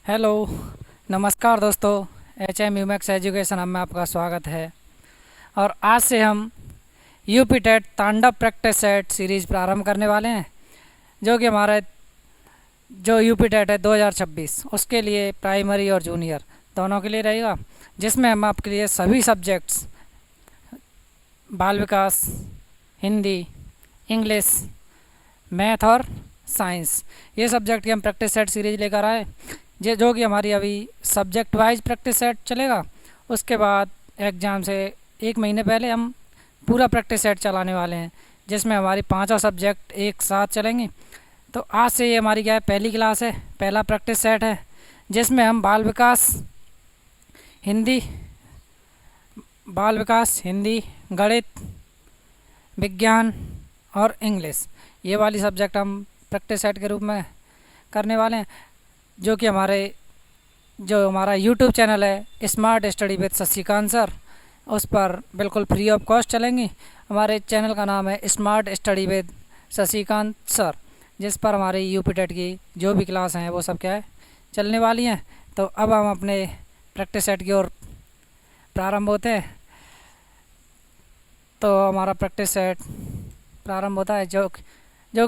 Hello. नमस्कार दोस्तों। H M यूमैक्स education hub में आपका स्वागत है। और आज से हम यूपी टेट तांडव प्रैक्टिस सेट सीरीज़ प्रारंभ करने वाले हैं, जो कि हमारा जो यूपी टेट है 2026 उसके लिए प्राइमरी और जूनियर दोनों के लिए रहेगा, जिसमें हम आपके लिए सभी सब्जेक्ट्स बाल विकास, हिंदी, इंग्लिश, मैथ और साइंस, ये सब्जेक्ट की हम प्रैक्टिस सेट सीरीज लेकर आए, जो कि हमारी अभी सब्जेक्ट वाइज प्रैक्टिस सेट चलेगा। उसके बाद एग्ज़ाम से एक महीने पहले हम पूरा प्रैक्टिस सेट चलाने वाले हैं, जिसमें हमारी पांचों सब्जेक्ट एक साथ चलेंगे। तो आज से ये हमारी क्या है, पहली क्लास है, पहला प्रैक्टिस सेट है, जिसमें हम हिंदी बाल विकास, हिंदी, गणित, विज्ञान और इंग्लिश, ये वाली सब्जेक्ट हम प्रैक्टिस सेट के रूप में करने वाले हैं, जो कि जो हमारा यूट्यूब चैनल है smart study with Shashikant sir, उस पर बिल्कुल फ्री ऑफ कॉस्ट चलेंगी। हमारे चैनल का नाम है smart study with Shashikant sir, जिस पर हमारे यूपी टेट की जो भी क्लास हैं वो सब क्या है चलने वाली हैं। तो अब हम अपने प्रैक्टिस सेट की ओर प्रारंभ होते हैं। तो हमारा प्रैक्टिस सेट प्रारंभ होता है, जो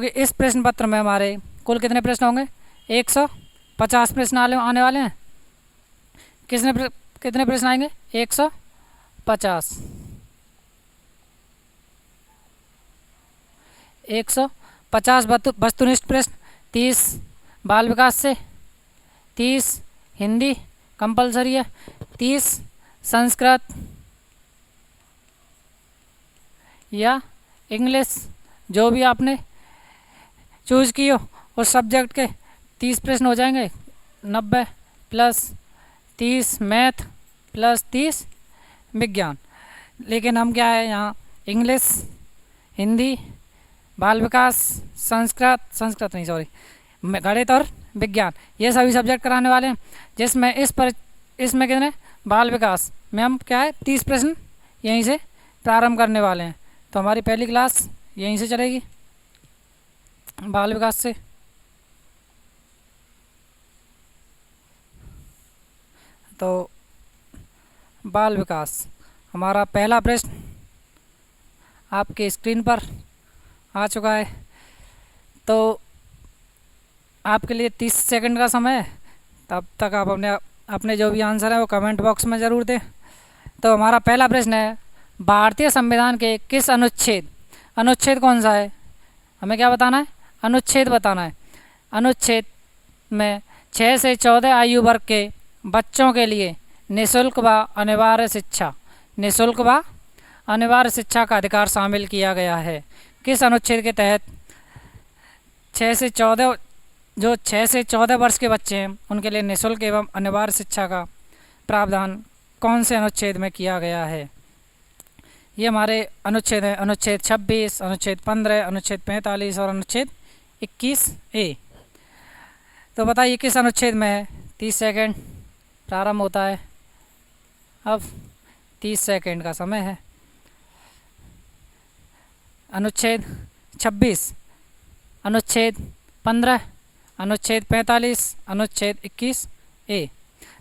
कि इस प्रश्न पत्र में हमारे कुल कितने प्रश्न होंगे, 150 प्रश्न आने वाले हैं। कितने प्रश्न आएंगे, 150 वस्तुनिष्ठ प्रश्न, 30 बाल विकास से, 30 हिंदी कंपलसरी है, 30 संस्कृत या इंग्लिश, जो भी आपने चूज़ की हो उस सब्जेक्ट के 30 प्रश्न हो जाएंगे। 90 प्लस 30 मैथ प्लस 30 विज्ञान। लेकिन हम क्या है यहाँ इंग्लिश, हिंदी, बाल विकास, संस्कृत नहीं सॉरी गणित और विज्ञान, ये सभी सब्जेक्ट कराने वाले हैं, जिसमें इसमें कितने बाल विकास में हम क्या है 30 प्रश्न यहीं से प्रारंभ करने वाले हैं। तो हमारी पहली क्लास यहीं से चलेगी, बाल विकास से। तो बाल विकास, हमारा पहला प्रश्न आपके स्क्रीन पर आ चुका है। तो आपके लिए 30 सेकंड का समय है, तब तक आप अपने जो भी आंसर है वो कमेंट बॉक्स में ज़रूर दें। तो हमारा पहला प्रश्न है, भारतीय संविधान के किस अनुच्छेद कौन सा है, हमें क्या बताना है, अनुच्छेद बताना है। अनुच्छेद में 6 से 14 आयु वर्ग के बच्चों के लिए निःशुल्क व अनिवार्य शिक्षा का अधिकार शामिल किया गया है। किस अनुच्छेद के तहत 6 से 14 वर्ष के बच्चे हैं उनके लिए निःशुल्क एवं अनिवार्य शिक्षा का प्रावधान कौन से अनुच्छेद में किया गया है। ये हमारे अनुच्छेद हैं, अनुच्छेद 26, अनुच्छेद 15, अनुच्छेद 45 और अनुच्छेद 21A। तो बताइए किस अनुच्छेद में है। 30 सेकंड प्रारंभ होता है, अब 30 सेकंड का समय है। अनुच्छेद 26, अनुच्छेद 15, अनुच्छेद 45, अनुच्छेद 21A।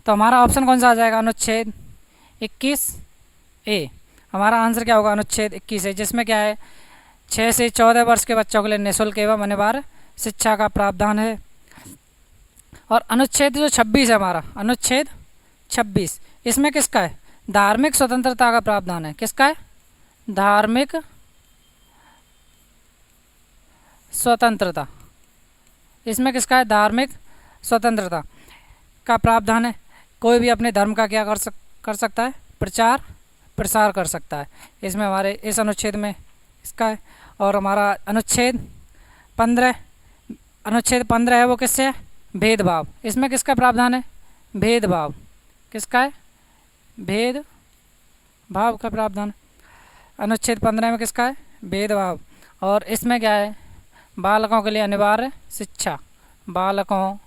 तो हमारा ऑप्शन कौन सा आ जाएगा, अनुच्छेद 21A। हमारा आंसर क्या होगा, अनुच्छेद 21A, जिसमें क्या है 6 से 14 वर्ष के बच्चों के लिए निःशुल्क एवं अनिवार्य शिक्षा का प्रावधान है। और अनुच्छेद जो 26 है हमारा, अनुच्छेद 26, इसमें किसका है, धार्मिक स्वतंत्रता का प्रावधान है। किसका है, धार्मिक स्वतंत्रता। इसमें किसका है, धार्मिक स्वतंत्रता का प्रावधान है। कोई भी अपने धर्म का क्या कर सकता है, प्रचार प्रसार कर सकता है। इसमें हमारे इस अनुच्छेद में इसका है। और हमारा अनुच्छेद 15 है, वो किससे है, भेदभाव। इसमें किसका प्रावधान है, भेदभाव। किसका है, भेदभाव का प्रावधान। अनुच्छेद 15 में किसका है, भेदभाव। और इसमें क्या है, बालकों के लिए अनिवार्य शिक्षा, बालकों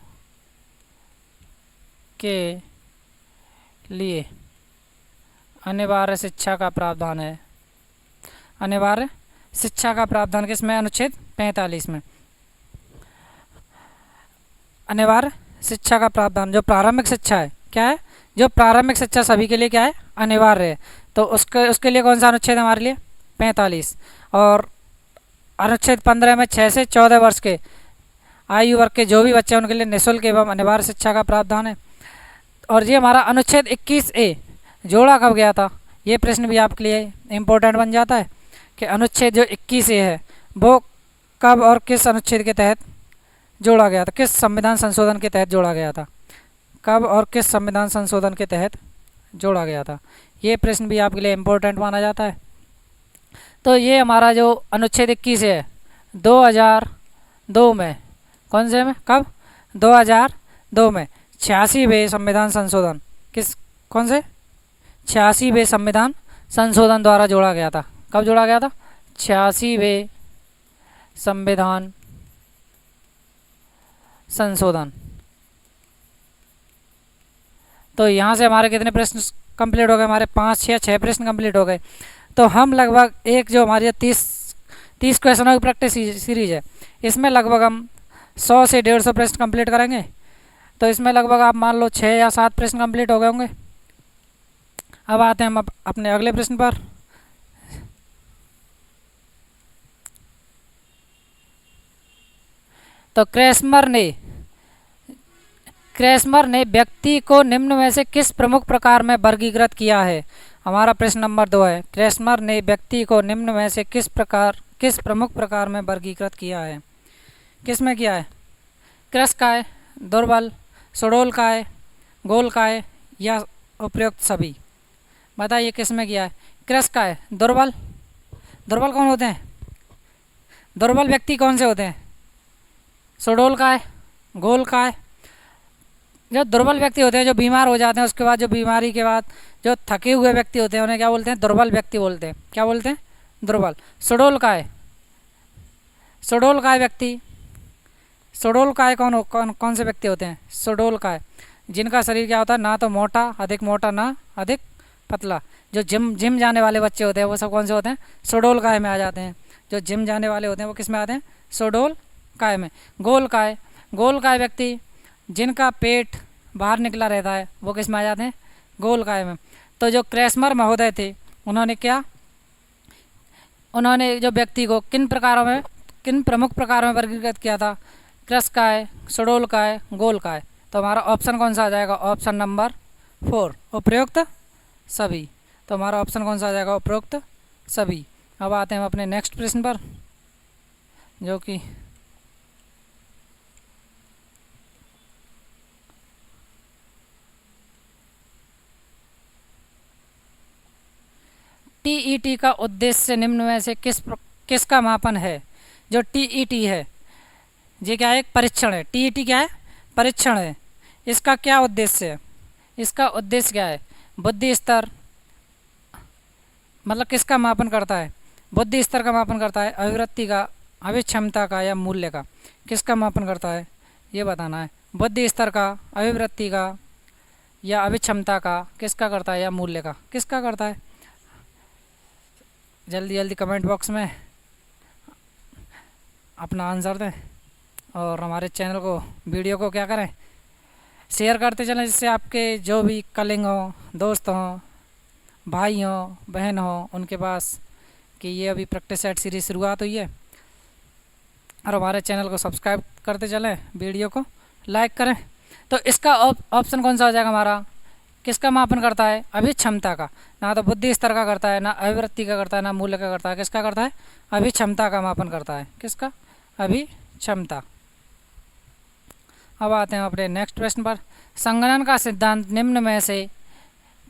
के लिए अनिवार्य शिक्षा का प्रावधान है। अनिवार्य शिक्षा का प्रावधान किसमें, अनुच्छेद 45 में। अनिवार्य शिक्षा का प्रावधान, जो प्रारंभिक शिक्षा है क्या है, जो प्रारंभिक शिक्षा सभी के लिए क्या है, अनिवार्य है। तो उसके लिए कौन सा अनुच्छेद है हमारे लिए, 45। और अनुच्छेद 15 में 6 से 14 वर्ष के आयु वर्ग के जो भी बच्चे हैं उनके लिए निःशुल्क एवं अनिवार्य शिक्षा का प्रावधान है। और ये हमारा अनुच्छेद 21A जोड़ा कब गया था, ये प्रश्न भी आपके लिए इम्पोर्टेंट बन जाता है कि अनुच्छेद जो 21A है वो कब और किस अनुच्छेद के तहत जोड़ा गया था, किस संविधान संशोधन के तहत जोड़ा गया था, कब और किस संविधान संशोधन के तहत जोड़ा गया था, ये प्रश्न भी आपके लिए इम्पोर्टेंट माना जाता है। तो ये हमारा जो अनुच्छेद 21 है 2002 में, कौन से में, कब, 2002 में 86वें संविधान संशोधन, किस, कौन से, 86वें संविधान संशोधन द्वारा जोड़ा गया था। कब जोड़ा गया था, 86वें संविधान संशोधन। तो यहाँ से हमारे कितने प्रश्न कंप्लीट हो गए, हमारे 5 या 6 प्रश्न कंप्लीट हो गए। तो हम लगभग एक जो हमारी 30 क्वेश्चनों की प्रैक्टिस सीरीज है, इसमें लगभग हम 100 से 150 प्रश्न कंप्लीट करेंगे। तो इसमें लगभग आप मान लो 6 या 7 प्रश्न कंप्लीट हो गए होंगे। अब आते हैं हम अपने अगले प्रश्न पर। तो क्रेस्मर ने व्यक्ति को निम्न में से किस प्रमुख प्रकार में वर्गीकृत किया है। हमारा प्रश्न नंबर 2 है, क्रेस्मर ने व्यक्ति को निम्न में से किस प्रमुख प्रकार में वर्गीकृत किया है। किस में किया है, कृशकाय, दुर्बल, सुडोलकाय, गोलकाय या उपयुक्त सभी। बताइए किस में किया है, कृशकाय, दुर्बल। दुर्बल कौन होते हैं, दुर्बल व्यक्ति कौन से होते हैं, सुडोलकाय, गोलकाय। जो दुर्बल व्यक्ति होते हैं, जो बीमार हो जाते हैं, उसके बाद जो बीमारी के बाद जो थके हुए व्यक्ति होते हैं उन्हें क्या बोलते हैं, दुर्बल व्यक्ति बोलते हैं। क्या बोलते हैं, दुर्बल। सुडोलकाय व्यक्ति, सुडोलकाय कौन से व्यक्ति होते हैं, सुडोलकाय, जिनका शरीर क्या होता है, ना तो मोटा ना अधिक पतला। जो जिम जाने वाले बच्चे होते हैं वो सब कौन से होते हैं, सुडोलकाय में आ जाते हैं। जो जिम जाने वाले होते हैं वो किस में आते हैं, सुडोलकाय में। गोलकाय व्यक्ति, जिनका पेट बाहर निकला रहता है वो किस में आ जाते हैं, गोलकाय में। तो जो क्रेस्मर महोदय थे उन्होंने जो व्यक्ति को किन प्रमुख प्रकारों में वर्गीकृत किया था, कृशकाय, सुडोलकाय, गोलकाय। तो हमारा ऑप्शन कौन सा आ जाएगा, ऑप्शन नंबर 4, उपयुक्त सभी। तो हमारा ऑप्शन कौन सा आ जाएगा, उपयुक्त सभी। अब आते हैं हम अपने नेक्स्ट प्रश्न पर, जो कि टीईटी का उद्देश्य निम्न में से किसका मापन है। जो टीईटी है ये क्या है, एक परीक्षण है। टीईटी क्या है, परीक्षण है। इसका क्या उद्देश्य है, इसका उद्देश्य क्या है, बुद्धि स्तर, मतलब किसका मापन करता है, बुद्धि स्तर का मापन करता है, अभिवृत्ति का, अभिक्षमता का या मूल्य का। किसका मापन करता है ये बताना है, बुद्धि स्तर का, अभिवृत्ति का या अभिक्षमता का, किसका करता है, या मूल्य का, किसका करता है। जल्दी जल्दी कमेंट बॉक्स में अपना आंसर दें और हमारे चैनल को, वीडियो को क्या करें, शेयर करते चलें, जिससे आपके जो भी कलिंग हो, दोस्त हों, भाई हों, बहन हों, उनके पास कि ये अभी प्रैक्टिस सेट सीरीज शुरुआत हुई है। और हमारे चैनल को सब्सक्राइब करते चलें, वीडियो को लाइक करें। तो इसका ऑप्शन कौन सा हो जाएगा हमारा, किसका मापन करता है, अभिक्षमता का। ना तो बुद्धि स्तर का करता है, ना अभिवृत्ति का करता है, ना मूल्य का करता है। किसका करता है, अभिक्षमता का मापन करता है। किसका, अभिक्षमता। अब आते हैं अपने नेक्स्ट प्रश्न पर। संगणन का सिद्धांत निम्न में से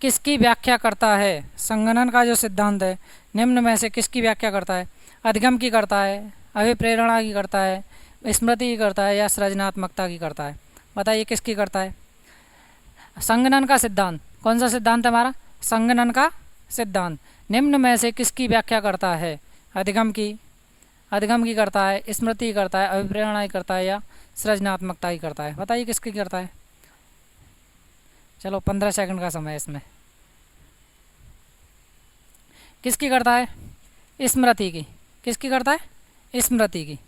किसकी व्याख्या करता है। संगणन का जो सिद्धांत है निम्न में से किसकी व्याख्या करता है, अधिगम की करता है, अभिप्रेरणा की करता है, स्मृति की करता है या सृजनात्मकता की करता है। बताइए किसकी करता है। संगणन का सिद्धांत, कौन सा सिद्धांत है हमारा, संगणन का सिद्धांत निम्न में से किसकी व्याख्या करता है, अधिगम की करता है, स्मृति की करता है, अभिप्रेरणा की करता है या सृजनात्मकता की करता है। बताइए किसकी करता है। चलो 15 सेकंड का समय है इसमें। किसकी करता है, स्मृति की। किसकी करता है, स्मृति की।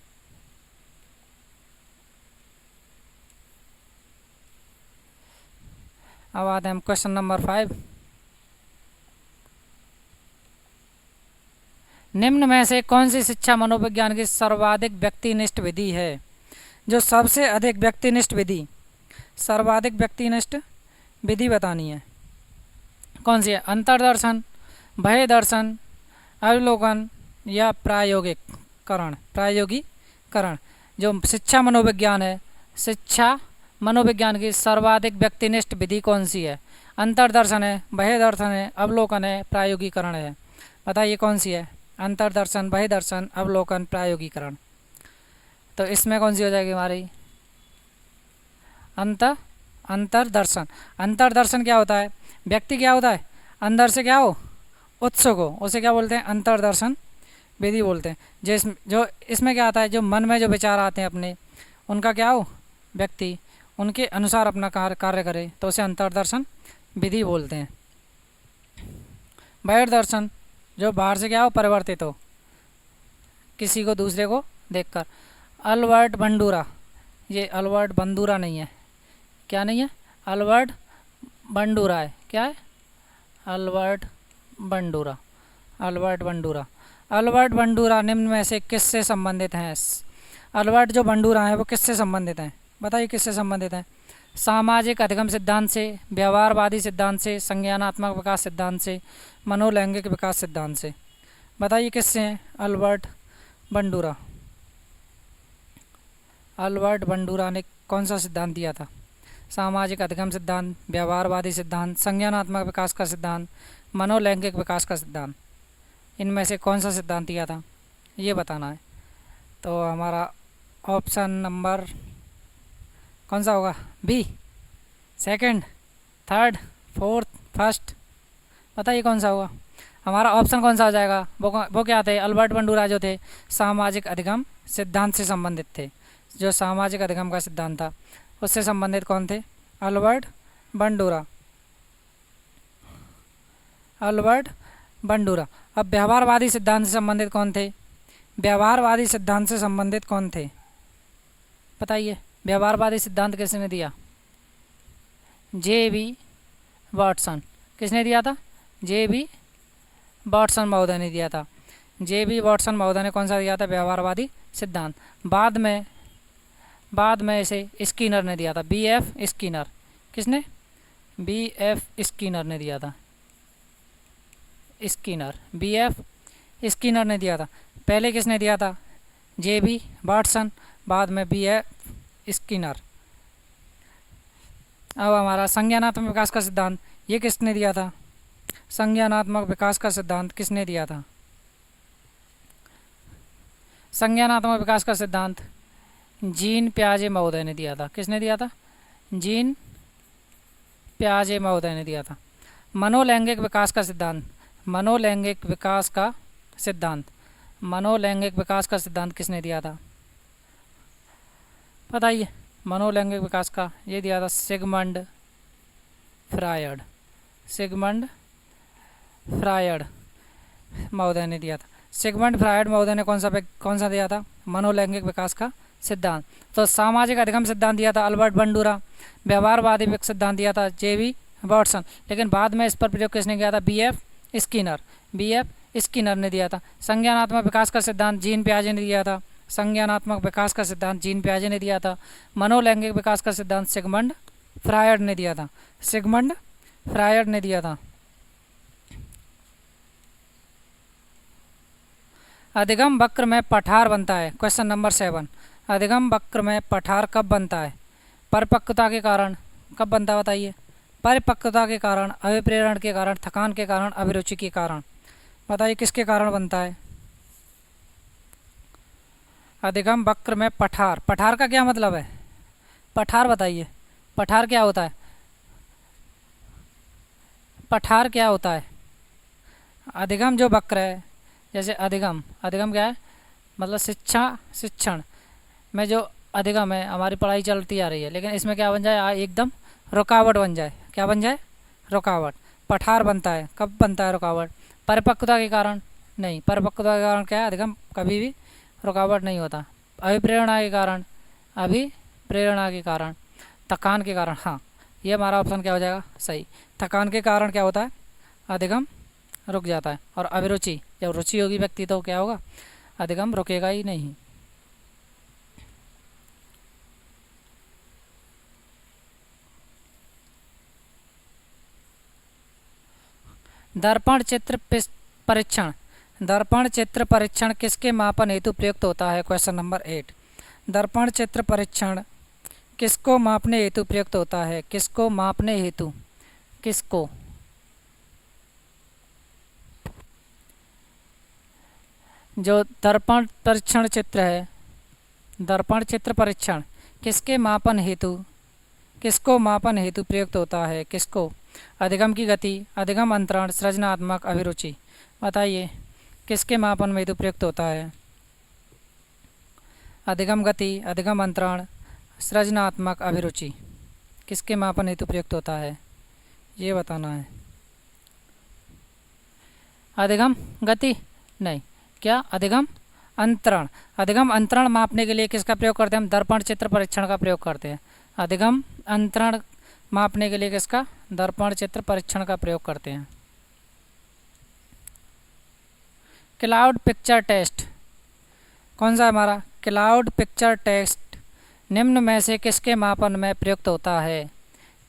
अब आते हैं हम क्वेश्चन नंबर 5। निम्न में से कौन सी शिक्षा मनोविज्ञान की सर्वाधिक व्यक्तिनिष्ठ विधि है? जो सबसे अधिक व्यक्तिनिष्ठ विधि, सर्वाधिक व्यक्तिनिष्ठ विधि बतानी है, कौन सी है? अंतर्दर्शन, बाह्य दर्शन, अवलोकन या प्रायोगिककरण? प्रायोगिकरण। जो शिक्षा मनोविज्ञान है, शिक्षा मनोविज्ञान की सर्वाधिक व्यक्तिनिष्ठ विधि कौन सी है? अंतर्दर्शन है, बाह्य दर्शन है, अवलोकन है, प्रायोगिकरण है। बताइए कौन सी है? अंतर्दर्शन, बाह्य दर्शन, अवलोकन, प्रायोगिकरण। तो इसमें कौन सी हो जाएगी हमारी? अंतर्दर्शन। अंतर्दर्शन क्या होता है? व्यक्ति क्या होता है? अंदर से क्या हो? उत्सुक हो, उसे क्या बोलते हैं? अंतर्दर्शन विधि बोलते हैं। जो इसमें क्या आता है? जो मन में जो विचार आते हैं अपने, उनका क्या हो? व्यक्ति उनके अनुसार अपना कार्य करे तो उसे अंतर्दर्शन विधि बोलते हैं। बाह्य दर्शन, जो बाहर से क्या हो? परिवर्तित हो, किसी को दूसरे को देखकर। अल्बर्ट बंडूरा, ये अल्बर्ट बंडूरा नहीं है, क्या नहीं है? अल्बर्ट बंडूरा है। क्या है? Albert Bandura. Albert Bandura. Albert Bandura निम्न में से किससे संबंधित हैं? अल्बर्ट जो बंडूरा हैं वो किससे संबंधित हैं? बताइए किससे संबंधित हैं? सामाजिक अधिगम सिद्धांत से, व्यवहारवादी सिद्धांत से, संज्ञानात्मक विकास सिद्धांत से, मनोलैंगिक विकास सिद्धांत से। बताइए किससे हैं अल्बर्ट बंडूरा? अल्बर्ट बंडूरा ने कौन सा सिद्धांत दिया था? सामाजिक अधिगम सिद्धांत, व्यवहारवादी सिद्धांत, संज्ञानात्मक विकास का सिद्धांत, मनोलैंगिक विकास का सिद्धांत। इनमें से कौन सा सिद्धांत दिया था, ये बताना है। तो हमारा ऑप्शन नंबर कौन सा होगा? B, second, third, fourth, first? बताइए कौन सा होगा हमारा ऑप्शन? कौन सा हो जाएगा? वो क्या थे? अल्बर्ट बंडूरा जो थे सामाजिक अधिगम सिद्धांत से संबंधित थे। जो सामाजिक अधिगम का सिद्धांत था उससे संबंधित कौन थे? Albert Bandura. Albert Bandura. अब व्यवहारवादी सिद्धांत से संबंधित कौन थे? व्यवहारवादी सिद्धांत से संबंधित कौन थे? बताइए व्यवहारवादी सिद्धांत किसने दिया? जे.बी. वाटसन। किसने दिया था? जे.बी. वाटसन महोदय ने दिया था। जे.बी. वाटसन महोदय ने कौन सा दिया था? व्यवहारवादी सिद्धांत। बाद में इसे स्किनर ने दिया था, बी.एफ. स्किनर। किसने? बी.एफ. स्किनर ने दिया था। Skinner, BF. स्किनर ने दिया था। पहले किसने दिया था? जे.बी. वाटसन, बाद में बी.एफ. स्किनर। अब हमारा संज्ञानात्मक विकास का सिद्धांत, ये किसने दिया था? संज्ञानात्मक विकास का सिद्धांत किसने दिया था? संज्ञानात्मक विकास का सिद्धांत जीन पियाजे महोदय ने दिया था। किसने दिया था? जीन पियाजे महोदय ने दिया था। मनोलैंगिक विकास का सिद्धांत, मनोलैंगिक विकास का सिद्धांत, मनोलैंगिक विकास का सिद्धांत किसने दिया था? बताइए मनोलैंगिक विकास का, ये दिया था सिगमंड फ्रायड। सिगमंड फ्रायड महोदय ने दिया था। सिगमंड फ्रायड महोदय ने कौन सा दिया था? मनोलैंगिक विकास का सिद्धांत। तो सामाजिक अधिगम सिद्धांत दिया था अल्बर्ट बंडूरा। व्यवहारवादी सिद्धांत दिया था जे.बी. वाटसन। लेकिन बाद में इस पर प्रयोग किसने किया था? बी.एफ. स्किनर। बी.एफ. स्किनर ने दिया था। संज्ञानात्मक विकास का सिद्धांत जीन पियाजे ने दिया था। संज्ञानात्मक विकास का सिद्धांत जीन पियाजे ने दिया था। मनोलैंगिक विकास का सिद्धांत सिगमंड फ्रायड ने दिया था। सिगमंड फ्रायड ने दिया था। अधिगम वक्र में पठार बनता है। Question number 7। अधिगम वक्र में पठार कब बनता है? परिपक्वता के कारण। कब बनता है बताइए? परिपक्वता के कारण, अभिप्रेरण के कारण, थकान के कारण, अभिरुचि के कारण। बताइए किसके कारण बनता है? अधिगम वक्र में पठार। पठार का क्या मतलब है? पठार बताइए, पठार क्या होता है? पठार क्या होता है? अधिगम जो वक्र है, जैसे अधिगम, अधिगम क्या है? मतलब शिक्षण में जो अधिगम है, हमारी पढ़ाई चलती आ रही है, लेकिन इसमें क्या बन जाए? एकदम रुकावट बन जाए। क्या बन जाए? रुकावट। पठार बनता है। कब बनता है रुकावट? परिपक्वता के कारण नहीं। परिपक्वता के कारण क्या है? अधिगम कभी भी रुकावट नहीं होता। अभिप्रेरणा के कारण, अभिप्रेरणा के कारण, थकान के कारण, हाँ ये हमारा ऑप्शन क्या हो जाएगा, सही। थकान के कारण क्या होता है, अधिगम रुक जाता है। और अभिरुचि, जब रुचि होगी व्यक्ति तो क्या होगा, अधिगम रुकेगा ही नहीं। दर्पण चित्र परीक्षण, दर्पण चित्र परीक्षण किसके मापन हेतु प्रयुक्त होता है, क्वेश्चन नंबर 8। दर्पण चित्र परीक्षण किसको मापने हेतु प्रयुक्त होता है, किसको मापने हेतु, किसको, जो दर्पण परीक्षण चित्र है, दर्पण चित्र परीक्षण किसके मापन हेतु, किसको मापन हेतु प्रयुक्त होता है, किसको, अधिगम की गति, अधिगम अंतरण, सृजनात्मक, अभिरुचि। बताइए किसके मापन में हेतु प्रयुक्त होता है, अधिगम गति, अधिगम अंतरण, सृजनात्मक, अभिरुचि, किसके मापन हेतु प्रयुक्त होता है, ये बताना है। अधिगम गति नहीं, क्या, अधिगम अंतरण। अधिगम अंतरण मापने के लिए किसका प्रयोग करते हैं हम, दर्पण चित्र परीक्षण का प्रयोग करते हैं। अधिगम अंतरण मापने के लिए किसका, दर्पण चित्र परीक्षण का प्रयोग करते हैं। क्लाउड पिक्चर टेस्ट कौन सा हमारा, क्लाउड पिक्चर टेस्ट निम्न में से किसके मापन में प्रयुक्त होता है,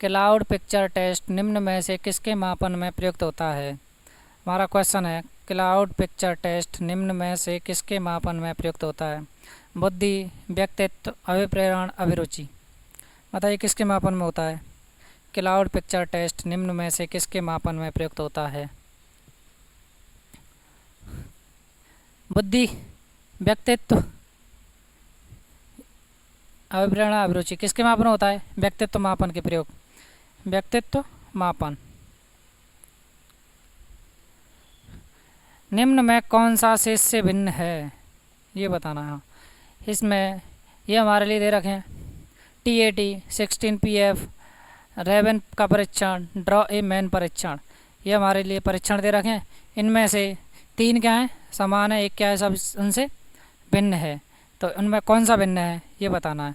क्लाउड पिक्चर टेस्ट निम्न में से किसके मापन में प्रयुक्त होता है। हमारा क्वेश्चन है, क्लाउड पिक्चर टेस्ट निम्न में से किसके मापन में प्रयुक्त होता है, बुद्धि, व्यक्तित्व, अभिप्रेरण, अभिरुचि। बताइए किसके मापन में होता है, क्लाउड पिक्चर टेस्ट निम्न में से किसके मापन में प्रयुक्त होता है, बुद्धि, व्यक्तित्व, अभिप्रेरण, अभिरुचि। किसके मापन होता है, व्यक्तित्व मापन के प्रयोग, व्यक्तित्व मापन। निम्न में कौन सा शेष से भिन्न है, ये बताना है। इसमें ये हमारे लिए दे रखे हैं, TAT, 16 PF, रेवन का परीक्षण, ड्रॉ ए मैन परीक्षण, ये हमारे लिए परीक्षण दे रखे हैं। इनमें से 3 क्या हैं, समान है, 1 क्या है, सब उनसे भिन्न है। तो उनमें कौन सा भिन्न है ये बताना है।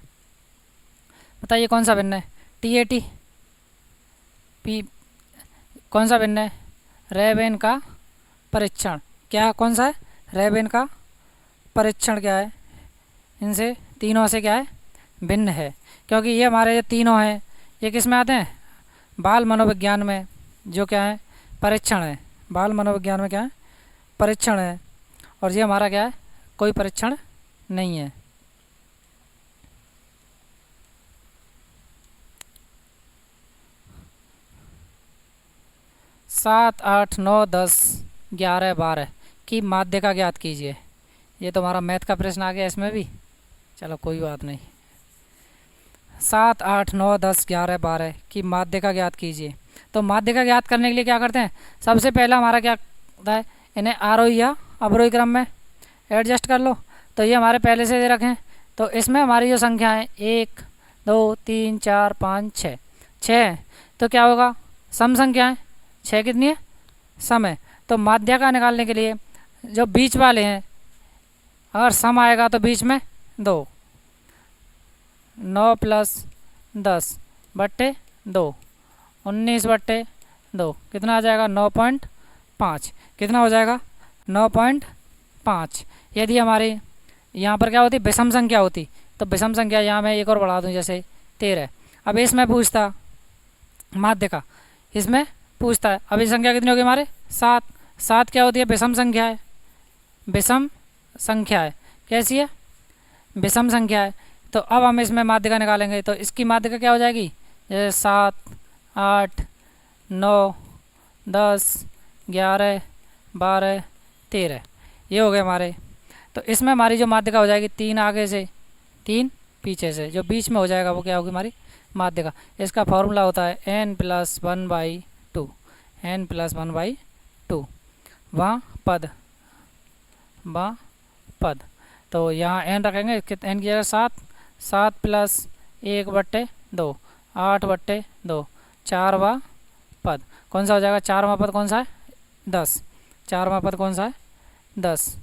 बताइए कौन सा भिन्न है, TAT P कौन सा भिन्न है, रेवन का परीक्षण, क्या कौन सा है, रेवन का परीक्षण क्या है, इनसे तीनों से क्या है, भिन्न है। क्योंकि ये हमारे जो तीनों हैं ये किस में आते हैं, बाल मनोविज्ञान में, जो क्या है, परीक्षण है। बाल मनोविज्ञान में क्या है, परीक्षण है। और ये हमारा क्या है, कोई परीक्षण नहीं है। सात, 8, 9, 10, 11, 12 की माध्यिका ज्ञात कीजिए। ये तो हमारा मैथ का प्रश्न आ गया इसमें भी, चलो कोई बात नहीं। 7, 8, 9, 10, 11, 12 की माध्यिका ज्ञात कीजिए। तो माध्यिका ज्ञात करने के लिए क्या करते हैं, सबसे पहला हमारा क्या होता है, इन्हें आरोही या अवरोही क्रम में एडजस्ट कर लो। तो ये हमारे पहले से दे रखे हैं। तो इसमें हमारी जो संख्या है 1, 2, 3, 4, 5, 6, 6 तो क्या होगा, सम संख्या है। 6 कितनी है, सम है। तो माध्यिका निकालने के लिए जो बीच वाले हैं, अगर सम आएगा तो बीच में 2, 9 + 10 बट्टे 2, 19/2 कितना आ जाएगा, 9.5। कितना हो जाएगा, 9.5। यदि हमारे यहाँ पर क्या होती, विषम संख्या होती, तो विषम संख्या यहाँ मैं एक और बढ़ा दूँ, जैसे 13। अब इसमें पूछता माध्यिका, इसमें पूछता है अभी संख्या कितनी होगी हमारे, 7। 7 क्या होती है, विषम संख्या है, विषम संख्या है। कैसी है, विषम संख्या है। तो अब हम इसमें माध्यिका निकालेंगे, तो इसकी माध्यिका क्या हो जाएगी, जैसे 7, 8, 9, 10, 11, 12, 13 ये हो गए हमारे। तो इसमें हमारी जो माध्यिका हो जाएगी, 3 आगे से 3 पीछे से, जो बीच में हो जाएगा वो क्या होगी हमारी माध्यिका। इसका फॉर्मूला होता है n+1/2, n+1/2 वहाँ पद, वहाँ पद। तो यहाँ n रखेंगे, n की जगह 7, 7 + 1/2, 8/2, 4वां पद कौन सा हो जाएगा, 4वां पद कौन सा है, 10। 4वां पद कौन सा है, 10।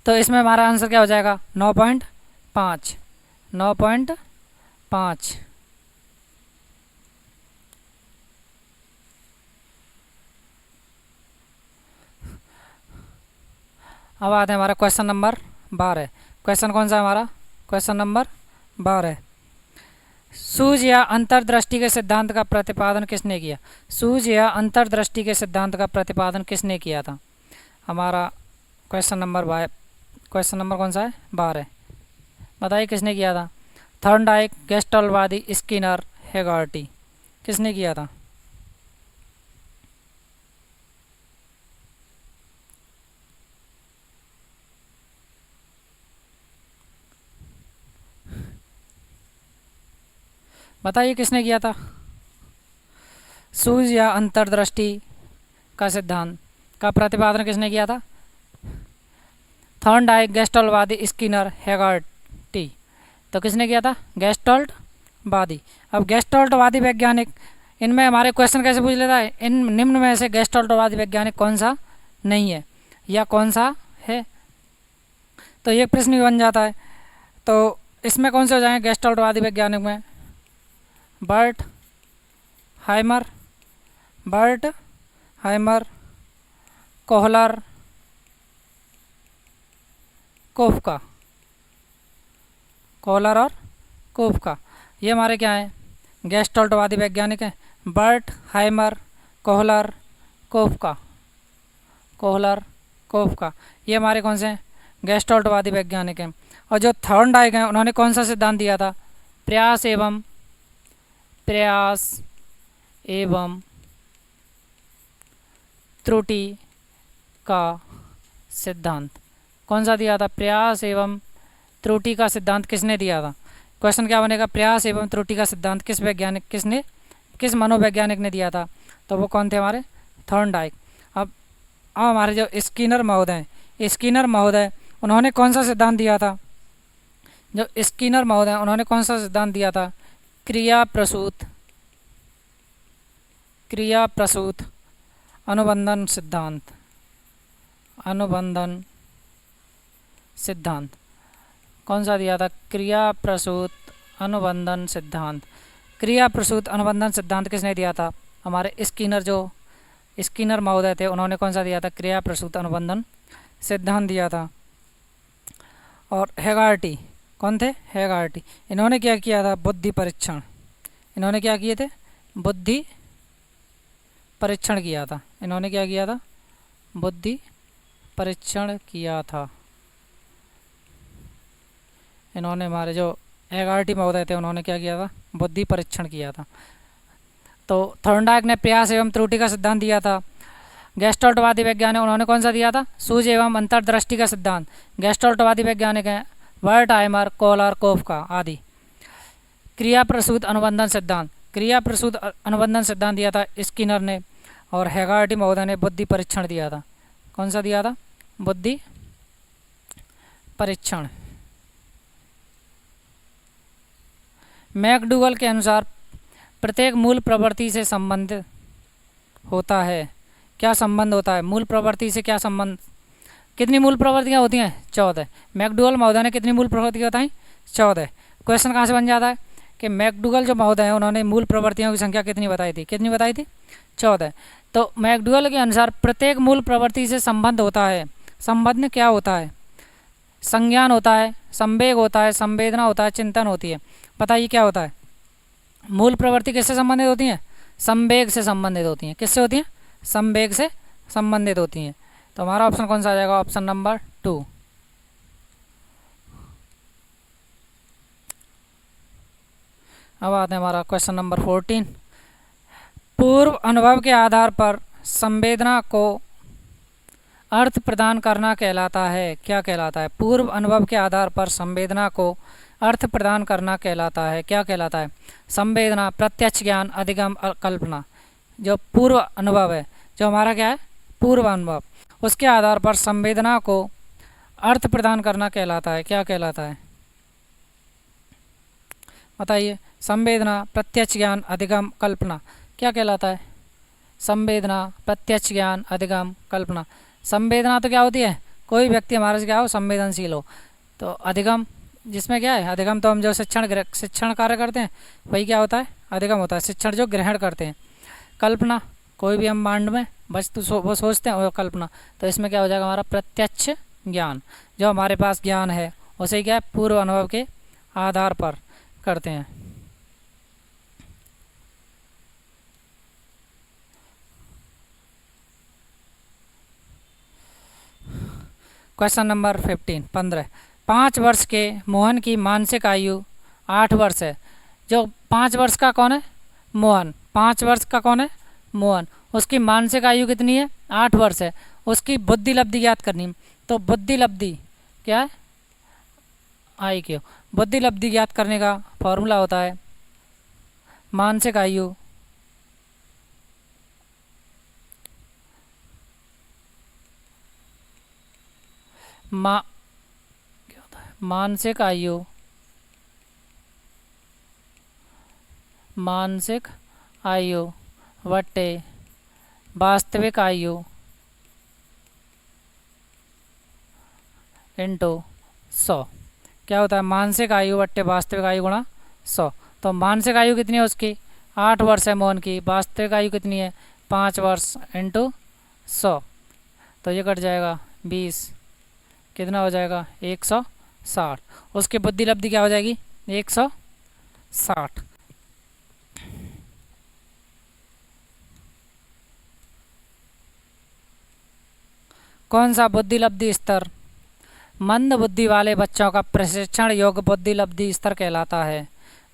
तो इसमें हमारा आंसर क्या हो जाएगा 9.5। 9.5। अब आते हैं हमारा क्वेश्चन नंबर 12। क्वेश्चन कौन सा है हमारा? Question number 12। सूझ या अंतर्दृष्टि के सिद्धांत का प्रतिपादन किसने किया? सूझ या अंतर्दृष्टि के सिद्धांत का प्रतिपादन किसने किया था? हमारा क्वेश्चन नंबर कौन सा है? 12। बताइए किसने किया था? Thorndike, Gestalt, Skinner, Hegarty. किसने किया था? बताइए किसने किया था? सूझ या अंतर्दृष्टि का सिद्धांत का प्रतिपादन किसने किया था? Thorndike, Gestalt, Skinner, Hegarty. तो किसने किया था? गेस्टल्ट। अब गेस्टल्टवादी वैज्ञानिक, इनमें हमारे क्वेश्चन कैसे पूछ लेता है? इन निम्न में से गेस्टल्टवादी वैज्ञानिक कौन सा नहीं है या कौन सा है? तो ये प्रश्न भी बन जाता है। तो इसमें कौन से हो जाएंगे गेस्टल्टवादी वैज्ञानिक में? Burt हाइमर, Kohler, कोफका। कोहलर और कोफका, ये हमारे क्या हैं? गेस्टल्टवादी वैज्ञानिक हैं। Burt, हाइमर, Kohler, कोफका। ये हमारे कौन से हैं? गेस्टल्टवादी वैज्ञानिक हैं। और जो थॉर्नडाइक हैं, उन्होंने कौन सा सिद्धांत दिया था? प्रयास एवं त्रुटि का सिद्धांत। कौन सा दिया था? प्रयास एवं त्रुटि का सिद्धांत किसने दिया था? क्वेश्चन क्या बनेगा? प्रयास एवं त्रुटि का सिद्धांत किस मनोवैज्ञानिक ने दिया था? तो वो कौन थे? हमारे थॉर्नडाइक। अब हमारे जो स्किनर महोदय उन्होंने कौन सा सिद्धांत दिया था? जो स्किनर महोदय उन्होंने कौन सा सिद्धांत दिया था? क्रिया प्रसूत अनुबंधन सिद्धांत। कौन सा दिया था? क्रिया प्रसूत अनुबंधन सिद्धांत। किसने दिया था? हमारे स्किनर महोदय थे, उन्होंने कौन सा दिया था? क्रिया प्रसूत अनुबंधन सिद्धांत दिया था। और हेगार्टी कौन थे? हेगार्टी, इन्होंने क्या किया था? बुद्धि परीक्षण। इन्होंने क्या किए थे? बुद्धि परीक्षण किया था। इन्होंने क्या किया था? बुद्धि परीक्षण किया था। इन्होंने हमारे जो हेगार्टी महोदय थे, उन्होंने क्या किया था? बुद्धि परीक्षण किया था। तो थॉर्नडाइक ने प्रयास एवं त्रुटि का सिद्धांत दिया था। गेस्टल्टवादी वैज्ञानिक उन्होंने कौन सा दिया था? सूझ एवं अंतर्दृष्टि का सिद्धांत। गेस्टल्टवादी वैज्ञानिक हैं बर्ट, हाइमर, कोहलर, कोफका आदि। क्रिया प्रसूत अनुबंधन सिद्धांत दिया था स्किनर ने। और हेगार्टी महोदय ने बुद्धि परीक्षण दिया था। कौन सा दिया था? बुद्धि परीक्षण। मैकडूगल के अनुसार प्रत्येक मूल प्रवृत्ति से संबंधित होता है। क्या संबंध होता है? मूल प्रवृत्ति से क्या संबंध? कितनी मूल प्रवृत्तियाँ होती हैं? 14। मैकडूगल महोदय ने कितनी मूल प्रवृत्तियाँ बताई? 14। क्वेश्चन कहाँ से बन जाता है कि मैकडूगल जो महोदय हैं, उन्होंने मूल प्रवृत्तियों की संख्या कितनी बताई थी? 14। तो मैकडूगल के अनुसार प्रत्येक मूल प्रवृत्ति से संबंध होता है। संबंध क्या होता है? संज्ञान होता है, संवेग होता है, संवेदना होता है, चिंतन होती है। बताइए क्या होता है? मूल प्रवृत्ति किससे संबंधित होती हैं? संवेग से संबंधित होती हैं। किससे होती हैं? संवेग से संबंधित होती हैं। तो हमारा ऑप्शन कौन सा आ जाएगा? Option number 2। अब आते हैं हमारा क्वेश्चन नंबर 14। पूर्व अनुभव के आधार पर संवेदना को अर्थ प्रदान करना कहलाता है। क्या कहलाता है? पूर्व अनुभव के आधार पर संवेदना को अर्थ प्रदान करना कहलाता है। क्या कहलाता है? संवेदना, प्रत्यक्ष ज्ञान, अधिगम, कल्पना। जो पूर्व अनुभव है, जो हमारा क्या है? पूर्व अनुभव, उसके आधार पर संवेदना को अर्थ प्रदान करना कहलाता है। क्या कहलाता है? बताइए। संवेदना, प्रत्यक्ष ज्ञान, अधिगम, कल्पना, क्या कहलाता है? संवेदना, प्रत्यक्ष ज्ञान, अधिगम, कल्पना। संवेदना तो क्या होती है? कोई व्यक्ति हमारे से क्या हो, संवेदनशील हो। तो अधिगम, जिसमें क्या है, अधिगम तो हम जो शिक्षण कार्य करते हैं वही क्या होता है, अधिगम होता है, शिक्षण जो ग्रहण करते हैं। कल्पना, कोई भी हम माइंड में वस्तु वो सोचते हैं वो कल्पना, तो इसमें क्या हो जाएगा हमारा प्रत्यक्ष ज्ञान। जो हमारे पास ज्ञान है उसे क्या है, पूर्व अनुभव के आधार पर करते हैं। Question number 15। 5 वर्ष के मोहन की मानसिक आयु 8 वर्ष है। जो 5 वर्ष का कौन है, मोहन, 5 वर्ष का कौन है, मोहन, उसकी मानसिक आयु कितनी है, 8 वर्ष है। उसकी बुद्धि लब्धि याद करनी है। तो बुद्धि लब्धि क्या है, आई क्यू। बुद्धि लब्धि याद करने का फॉर्मूला होता है मानसिक आयु क्या होता है, मानसिक आयु, मानसिक आयु बट्टे वास्तविक आयु इंटू 100। क्या होता है, मानसिक आयु बट्टे वास्तविक आयु गुणा 100। तो मानसिक आयु कितनी है उसकी, 8 वर्ष है मोहन की, वास्तविक आयु कितनी है, 5 वर्ष इंटू 100। तो ये कट जाएगा 20, कितना हो जाएगा 160। उसकी बुद्धि लब्धि क्या हो जाएगी, 160। कौन सा बुद्धि लब्धि स्तर मंद बुद्धि वाले बच्चों का प्रशिक्षण योग्य बुद्धि लब्धि स्तर कहलाता है।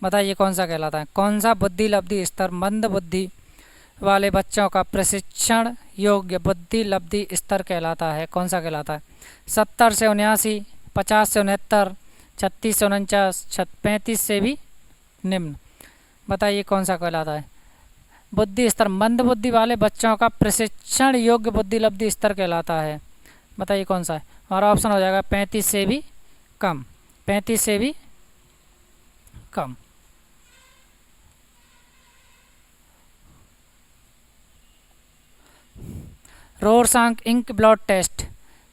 बताइए कौन सा कहलाता है, कौन सा बुद्धि लब्धि स्तर मंद बुद्धि वाले बच्चों का प्रशिक्षण योग्य बुद्धि लब्धि स्तर कहलाता है, कौन सा कहलाता है। 70 से 79, 50 से 69, 36 से 49, 35 से भी निम्न। बताइए कौन सा कहलाता है। बुद्धि स्तर मंद बुद्धि वाले बच्चों का प्रशिक्षण योग्य बुद्धि लब्धि स्तर कहलाता है। बताइए कौन सा है। हमारा ऑप्शन हो जाएगा 35 से भी कम, 35 से भी कम। रोरसांक इंक ब्लड टेस्ट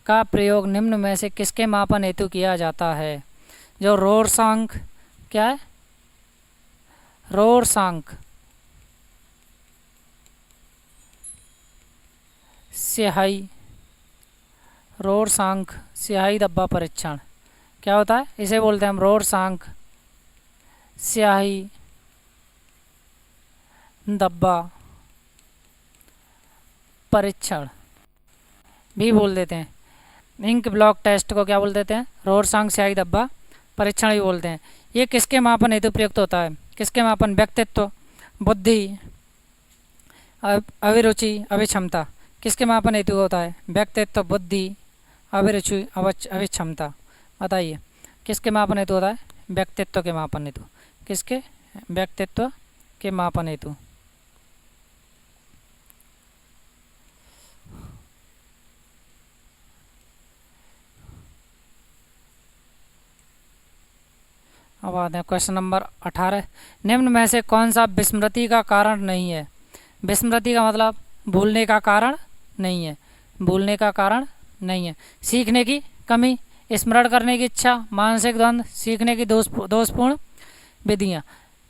का प्रयोग निम्न में से किसके मापन हेतु किया जाता है। जो रोरसांक, क्या है, रोरसांक स्याही, रोरसांक स्याही धब्बा परीक्षण क्या होता है, इसे बोलते हैं हम रोरसांक स्याही धब्बा परीक्षण भी बोल देते हैं। इंक ब्लॉक टेस्ट को क्या बोल देते हैं, रोरसांक स्याही धब्बा परीक्षण भी बोलते हैं। ये किसके मापन हेतु प्रयुक्त होता है, किसके मापन, व्यक्तित्व, बुद्धि, अभिरुचि, अभिक्षमता, किसके मापन हेतु होता है, व्यक्तित्व, बुद्धि, अभिरुचि, अभिक्षमता। बताइए किसके मापन हेतु होता है, व्यक्तित्व के मापन हेतु, किसके, व्यक्तित्व के मापन हेतु। अब आते हैं क्वेश्चन नंबर 18। निम्न में से कौन सा विस्मृति का कारण नहीं है। विस्मृति का मतलब भूलने का कारण नहीं है, भूलने का कारण नहीं है। सीखने की कमी, स्मरण करने की इच्छा, मानसिक द्वंद्व, सीखने की दोषपूर्ण विधियाँ,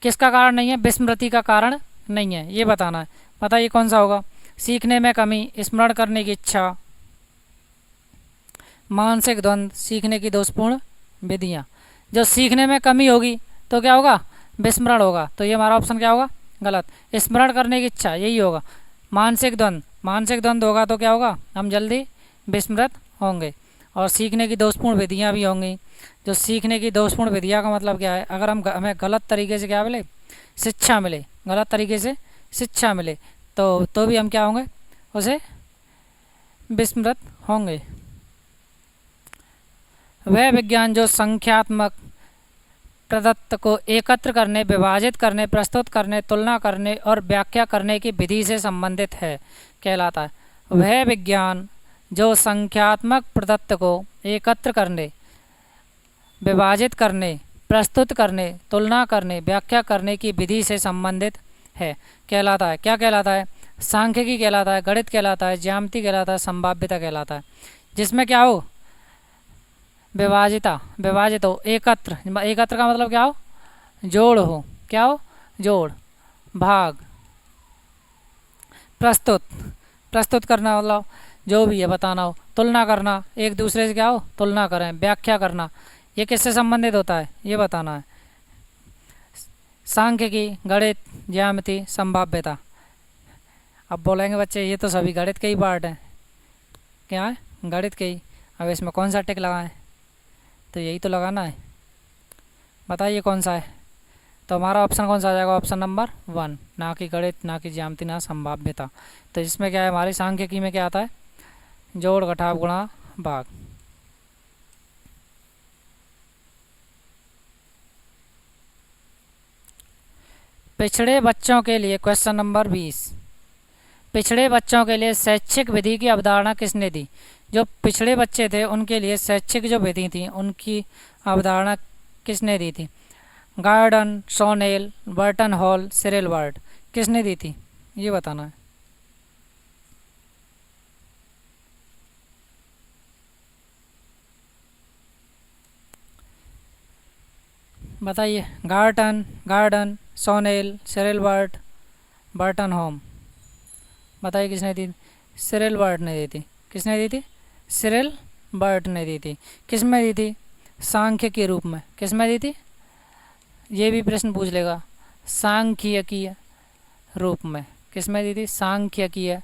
किसका कारण नहीं है, विस्मृति का कारण नहीं है, ये बताना है। बताइए कौन सा होगा। सीखने में कमी, स्मरण करने की इच्छा, मानसिक द्वंद्व, सीखने की दोषपूर्ण विधियाँ। जो सीखने में कमी होगी तो क्या होगा, विस्मरण होगा। तो ये हमारा ऑप्शन क्या होगा, गलत। स्मरण करने की इच्छा यही होगा। मानसिक द्वंद्व, मानसिक द्वंद्व होगा तो क्या होगा, हम जल्दी विस्मृत होंगे। और सीखने की दोषपूर्ण विधियाँ भी होंगी। जो सीखने की दोषपूर्ण विधियाँ का मतलब क्या है, अगर हमें गलत तरीके से क्या मिले, शिक्षा मिले, गलत तरीके से शिक्षा मिले तो भी हम क्या होंगे, उसे विस्मृत होंगे। वह विज्ञान जो संख्यात्मक प्रदत्त को एकत्र करने, विभाजित करने, प्रस्तुत करने, तुलना करने और व्याख्या करने की विधि से संबंधित है कहलाता है। वह विज्ञान जो संख्यात्मक प्रदत्त को एकत्र करने, विभाजित करने, प्रस्तुत करने, तुलना करने, व्याख्या करने की विधि से संबंधित है कहलाता है। क्या कहलाता है, सांख्यिकी कहलाता है, गणित कहलाता है, ज्यामिति कहलाता है, संभाव्यता कहलाता है। जिसमें क्या हो, विभाजिता, विभाजित हो, एकत्र, एकत्र का मतलब क्या हो, जोड़ हो, क्या हो, जोड़। भाग, प्रस्तुत, प्रस्तुत करना मतलब जो भी है बताना हो। तुलना करना, एक दूसरे से क्या हो, तुलना करें। व्याख्या करना, ये किससे संबंधित होता है, ये बताना है। सांख्यिकी, गणित, ज्यामिति, संभाव्यता। अब बोलेंगे बच्चे ये तो सभी गणित के ही पार्ट हैं, क्या है, गणित के ही। अब इसमें कौन सा टिक लगाएं, तो यही तो लगाना है। बताइए कौन सा है, तो हमारा ऑप्शन कौन सा आ जाएगा, ऑप्शन नंबर 1, ना कि गणित, ना कि ज्यामिति, ना संभाव्यता। तो इसमें क्या है, हमारी सांख्यिकी में क्या आता है, जोड़, घटाव, गुणा, भाग। पिछड़े बच्चों के लिए क्वेश्चन नंबर 20, पिछड़े बच्चों के लिए शैक्षिक विधि की अवधारणा किसने दी। जो पिछड़े बच्चे थे उनके लिए शैक्षिक जो विधि थी उनकी अवधारणा किसने दी थी। गार्डन, सोनेल, बर्टन हॉल, सिरिल वर्ड, किसने दी थी, ये बताना है। बताइए, गार्टन, गार्डन, सोनेल, सिरिल वर्ड, बर्टन होम। बताइए किसने दी, सिरिल बर्ट ने दी थी। किसने दी थी, सिरिल बर्ट ने दी थी। किस में दी थी, सांख्य के रूप में। किस में दी थी, ये भी प्रश्न पूछ लेगा, सांख्यिकीय रूप में। किस में दी थी, सांख्यिकीय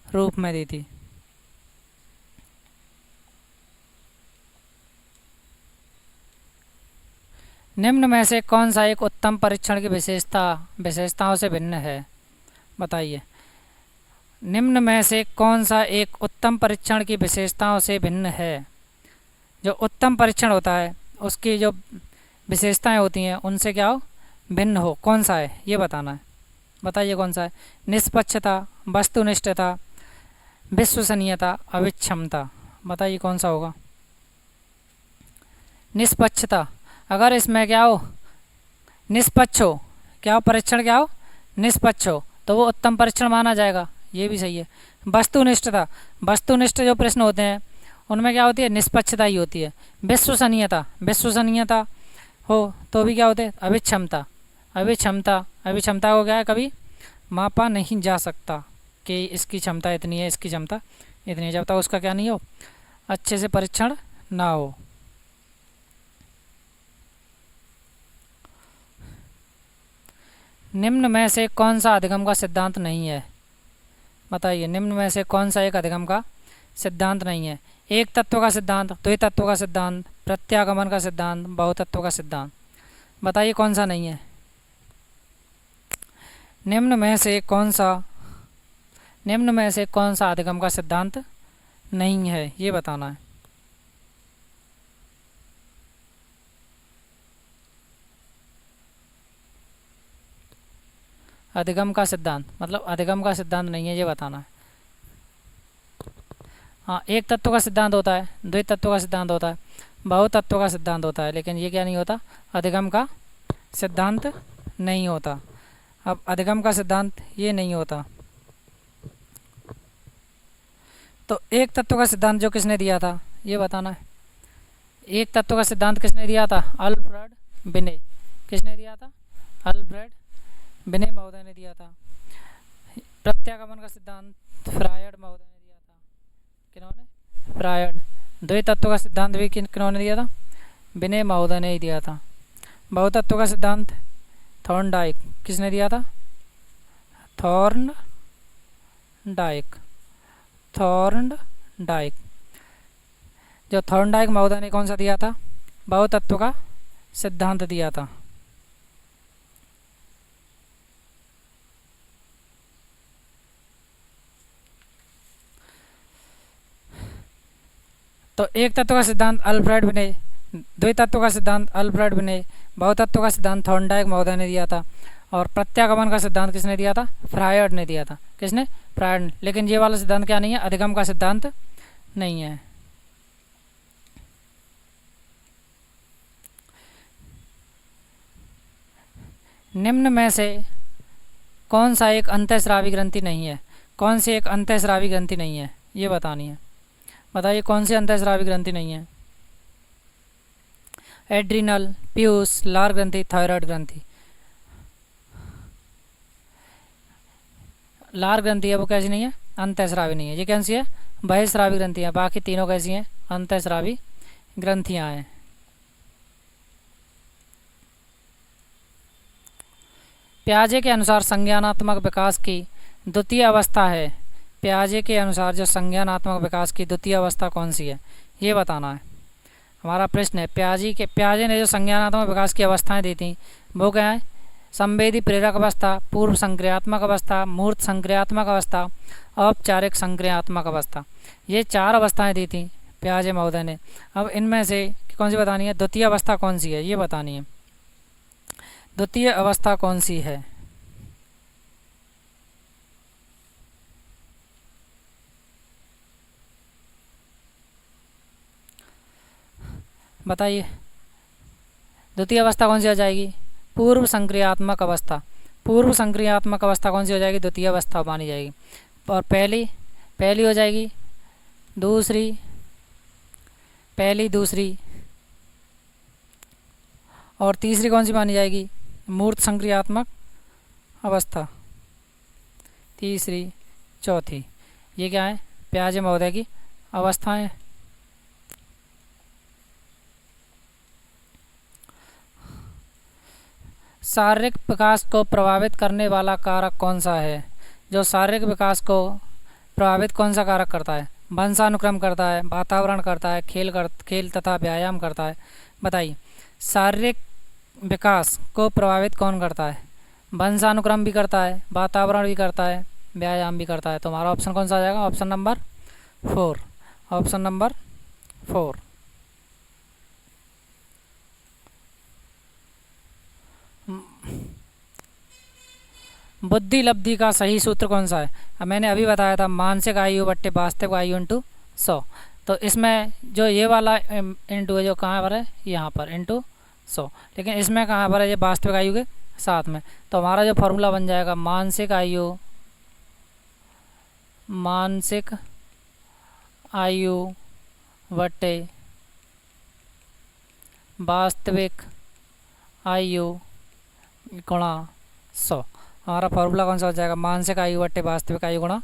रूप में दी थी। निम्न में से कौन सा एक उत्तम परीक्षण की विशेषताओं से भिन्न है। बताइए, निम्न में से कौन सा एक उत्तम परीक्षण की विशेषताओं से भिन्न है। जो उत्तम परीक्षण होता है उसकी जो विशेषताएं होती हैं उनसे क्या हो, भिन्न हो, कौन सा है ये बताना है। बताइए कौन सा है, निष्पक्षता, वस्तुनिष्ठता, विश्वसनीयता, अविक्षमता। बताइए कौन सा होगा, निष्पक्षता। अगर इसमें क्या हो, निष्पक्ष हो, क्या हो, परीक्षण क्या हो, निष्पक्ष हो, तो वो उत्तम परीक्षण माना जाएगा, ये भी सही है। वस्तुनिष्ठता, वस्तुनिष्ठ जो प्रश्न होते हैं उनमें क्या होती है, निष्पक्षता ही होती है। विश्वसनीयता, विश्वसनीयता हो तो भी क्या होते हैं, अभिक्षमता, अभिक्षमता। अभिक्षमता को क्या है, कभी मापा नहीं जा सकता कि इसकी क्षमता इतनी है, इसकी क्षमता इतनी है, जब तक उसका क्या नहीं हो, अच्छे से परीक्षण ना हो। निम्न में से कौन सा अधिगम का सिद्धांत नहीं है। बताइए, निम्न में से कौन सा एक अधिगम का सिद्धांत नहीं है। एक तत्व का सिद्धांत, द्वि तत्व का सिद्धांत, प्रत्यागमन का सिद्धांत, बहुतत्व का सिद्धांत। बताइए कौन सा नहीं है, निम्न में से कौन सा, निम्न में से कौन सा अधिगम का सिद्धांत नहीं है, ये बताना है। अधिगम का सिद्धांत मतलब अधिगम का सिद्धांत नहीं है, ये बताना है। हाँ, एक तत्व का सिद्धांत होता है, द्वि तत्व का सिद्धांत होता है, बहुतत्व का सिद्धांत होता है, लेकिन ये क्या नहीं होता, अधिगम का सिद्धांत नहीं होता। अब अधिगम का सिद्धांत ये नहीं होता। तो एक तत्व का सिद्धांत जो किसने दिया था, ये बताना है। एक तत्व का सिद्धांत किसने दिया था, अल्फ्रेड बिने। किसने दिया था, अल्फ्रेड बिने महोदय ने दिया था। प्रत्यागमन का सिद्धांत फ्रायड महोदय ने दिया था। किन्होंने, फ्रायड। द्वि तत्व का सिद्धांत भी किन्होंने दिया था, बिने महोदय ने ही दिया था। बहुतत्व का सिद्धांत थॉर्नडाइक। किसने दिया था, थॉर्नडाइक, थॉर्नडाइक। जो थॉर्नडाइक महोदय ने कौन सा दिया था, बहुतत्व का सिद्धांत दिया था। तो एक तत्व का सिद्धांत अल्फ्रेड बिने, द्वि तत्व का सिद्धांत अल्फ्रेड बिने, बहुतत्व का सिद्धांत थॉर्नडाइक महोदय ने दिया था, और प्रत्यागमन का सिद्धांत किसने दिया था, फ्रायड ने दिया था। किसने, फ्रायड ने। लेकिन ये वाला सिद्धांत क्या नहीं है, अधिगम का सिद्धांत नहीं है। निम्न में से कौन सा एक अंतःस्रावी ग्रंथि नहीं है। कौन सी एक अंतःस्रावी ग्रंथि नहीं है, ये बतानी है। बताइए कौन सी अंतःस्रावी ग्रंथि नहीं है। एड्रिनल, पीयूष, लार ग्रंथि, थायराइड ग्रंथि। लार ग्रंथि है वो कैसी नहीं है, अंतःस्रावी नहीं है। ये कैसी है, बहिस्रावी ग्रंथियाँ। बाकी तीनों कैसी हैं, अंतःस्रावी ग्रंथियाँ हैं। पियाजे के अनुसार संज्ञानात्मक विकास की द्वितीय अवस्था है। पियाजे के अनुसार जो संज्ञानात्मक विकास की द्वितीय अवस्था कौन सी है, ये बताना है हमारा प्रश्न है। पियाजे ने जो संज्ञानात्मक विकास की अवस्थाएं दी थी वो क्या है, संवेदी प्रेरक अवस्था, पूर्व संक्रियात्मक अवस्था, मूर्त संक्रियात्मक अवस्था, औपचारिक संक्रियात्मक अवस्था। ये 4 अवस्थाएं दी थी पियाजे महोदय ने। अब इनमें से कौन सी बतानी है, द्वितीय अवस्था कौन सी है ये बतानी है। द्वितीय अवस्था कौन सी है, बताइए। द्वितीय अवस्था कौन सी हो जाएगी, पूर्व संक्रियात्मक अवस्था। पूर्व संक्रियात्मक अवस्था कौन सी हो जाएगी, द्वितीय अवस्था मानी जाएगी। और पहली हो जाएगी, दूसरी और तीसरी कौन सी मानी जाएगी, मूर्त संक्रियात्मक अवस्था, तीसरी, चौथी। ये क्या है, पियाजे महोदय की अवस्थाएं। शारीरिक विकास को प्रभावित करने वाला कारक कौन सा है। जो शारीरिक विकास को प्रभावित कौन सा कारक करता है, वंशानुक्रम करता है, वातावरण करता है, खेल तथा व्यायाम करता है। बताइए, शारीरिक विकास को प्रभावित कौन करता है, वंशानुक्रम भी करता है, वातावरण भी करता है, व्यायाम भी करता है। तो हमारा ऑप्शन कौन सा आ जाएगा, ऑप्शन नंबर 4। Option number 4। बुद्धि लब्धि का सही सूत्र कौन सा है। अब मैंने अभी बताया था, मानसिक आयु बट्टे वास्तविक आयु इंटू 100। तो इसमें जो ये वाला इंटू है, जो कहाँ पर है, यहाँ पर इंटू 100। लेकिन इसमें कहाँ पर है, ये वास्तविक आयु के साथ में। तो हमारा जो फॉर्मूला बन जाएगा, मानसिक आयु बट्टे वास्तविक आयु गुणा 100। हमारा फॉर्मूला कौन सा हो जाएगा, मानसिक आयु बट्टे वास्तविक आयु गुणा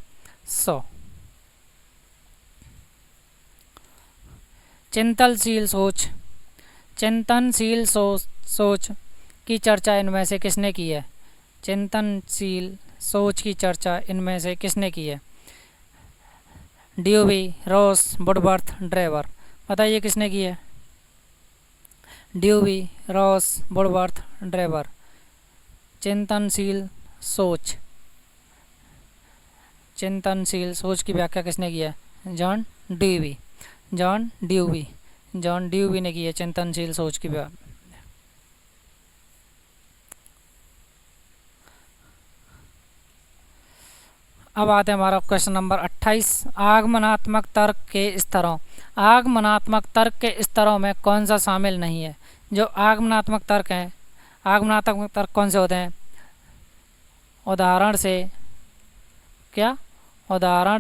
100। चिंतनशील सोच की चर्चा इनमें से किसने की है। चिंतनशील सोच की चर्चा इनमें से किसने की है, ड्यूवी, रॉस, वुडवर्थ, ड्रेवर। बताइए किसने की है, ड्यूवी, रॉस, वुडवर्थ, ड्रेवर। चिंतनशील सोच की व्याख्या किसने की है, जॉन ड्यूवी ने की है चिंतनशील सोच की व्याख्या। अब आते हैं हमारा क्वेश्चन नंबर 28। आगमनात्मक तर्क के स्तरों में कौन सा शामिल नहीं है। जो आगमनात्मक तर्क हैं, आगमनात्मक तर्क कौन से होते हैं, उदाहरण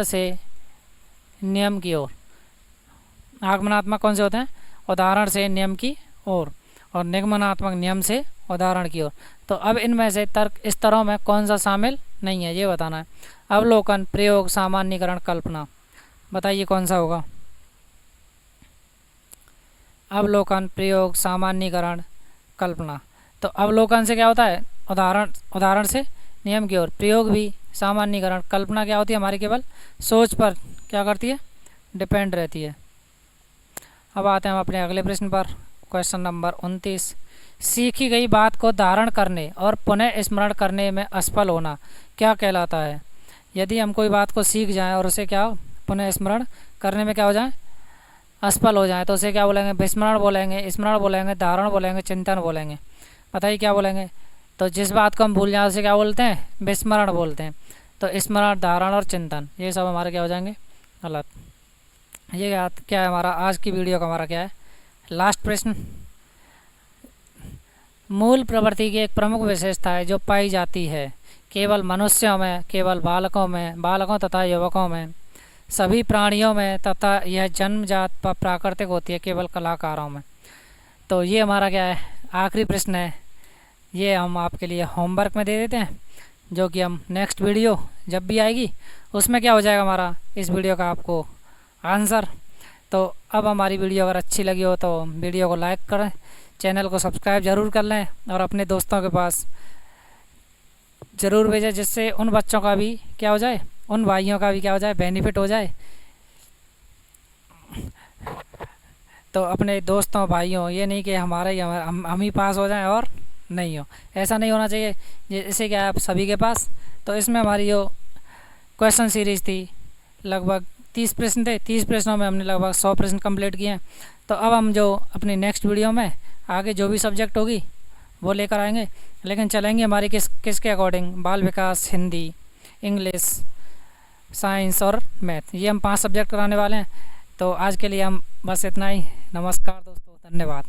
से नियम की ओर। आगमनात्मक कौन से होते हैं, उदाहरण से नियम की ओर, और निगमनात्मक नियम से उदाहरण की ओर। तो अब इनमें से तर्क स्तरों में कौन सा शामिल नहीं है, ये बताना है। अवलोकन, प्रयोग, सामान्यीकरण, कल्पना। बताइए कौन सा होगा, अवलोकन, प्रयोग, सामान्यीकरण, कल्पना। तो अवलोकन से क्या होता है, उदाहरण से नियम की ओर। प्रयोग भी, सामान्यीकरण, कल्पना क्या होती है, हमारी केवल सोच पर क्या करती है, डिपेंड रहती है। अब आते हैं हम अपने अगले प्रश्न पर, क्वेश्चन नंबर 29। सीखी गई बात को धारण करने और पुनः स्मरण करने में असफल होना क्या कहलाता है। यदि हम कोई बात को सीख जाएं और उसे क्या पुनः स्मरण करने में क्या हो जाए, असफल हो जाए, तो उसे क्या बोलेंगे, विस्मरण बोलेंगे, स्मरण बोलेंगे, धारण बोलेंगे, चिंतन बोलेंगे। बताइए क्या बोलेंगे। तो जिस बात को हम भूल जाए उसे क्या बोलते हैं, विस्मरण बोलते हैं। तो स्मरण, धारण और चिंतन ये सब हमारे क्या हो जाएंगे, गलत। ये क्या है हमारा आज की वीडियो का हमारा क्या है, लास्ट प्रश्न। मूल प्रवृत्ति की एक प्रमुख विशेषता है जो पाई जाती है केवल मनुष्यों में, केवल बालकों तथा युवकों में, सभी प्राणियों में, तथा यह जन्मजात प्राकृतिक होती है केवल कलाकारों में। तो ये हमारा क्या है, आखिरी प्रश्न है। ये हम आपके लिए होमवर्क में दे देते हैं, जो कि हम नेक्स्ट वीडियो जब भी आएगी उसमें क्या हो जाएगा हमारा इस वीडियो का आपको आंसर। तो अब हमारी वीडियो अगर अच्छी लगी हो तो वीडियो को लाइक करें, चैनल को सब्सक्राइब ज़रूर कर लें और अपने दोस्तों के पास ज़रूर भेजें, जिससे उन बच्चों का भी क्या हो जाए, उन भाइयों का भी क्या हो जाए, बेनिफिट हो जाए। तो अपने दोस्तों भाइयों, ये नहीं कि हमारा ही हम ही पास हो जाएं और नहीं हो, ऐसा नहीं होना चाहिए। जैसे कि आप सभी के पास, तो इसमें हमारी जो क्वेश्चन सीरीज़ थी लगभग 30 प्रश्न थे, 30 प्रश्नों में हमने लगभग 100 प्रश्न कंप्लीट किए हैं। तो अब हम जो अपनी नेक्स्ट वीडियो में आगे जो भी सब्जेक्ट होगी वो लेकर आएंगे, लेकिन चलेंगे हमारी किसके अकॉर्डिंग, बाल विकास, हिंदी, इंग्लिश, साइंस और मैथ, ये हम 5 सब्जेक्ट कराने वाले हैं। तो आज के लिए हम बस इतना ही। नमस्कार दोस्तों, धन्यवाद।